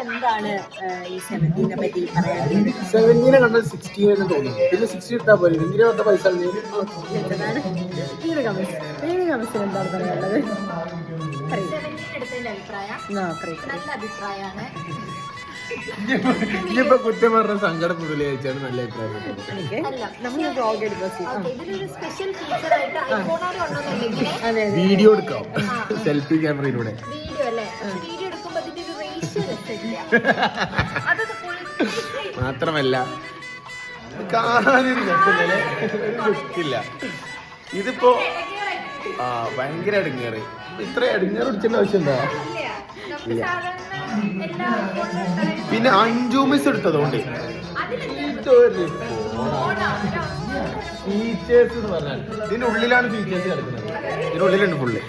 എന്താണ് ഈ 17 പറ്റി പറയാനുള്ളത്? 17 കണ്ടാൽ 16 എന്ന് തോന്നും. പിന്നെ 60 ഇട്ടാ പോലെ ഭയങ്കര പൈസ എന്താണ് എന്താണ് പറയാനുള്ളത്? ഇനിയിപ്പോ കുറ്റം പറഞ്ഞ സങ്കടപ്പെടില്ല ചേച്ചാണ് നല്ല അഭിപ്രായം. വീഡിയോ എടുക്കാം സെൽഫി ക്യാമറയിലൂടെ. മാത്രമല്ല കാണാനൊരു രസമില്ല. ഇതിപ്പോ ഭയങ്കര അടുങ്ങേറ്. ഇത്ര അടുങ്ങേറ് പിടിച്ചേണ്ട ആവശ്യം എന്താ? പിന്നെ 5 മിസ് എടുത്തതുകൊണ്ട് ഫീച്ചേഴ്സ് എന്ന് പറഞ്ഞാൽ ഇതിന്റെ ഉള്ളിലാണ് ഫീച്ചേഴ്സ് കിടക്കുന്നത്. ഇതിനുള്ളിലുണ്ട് ഫുള്ള്.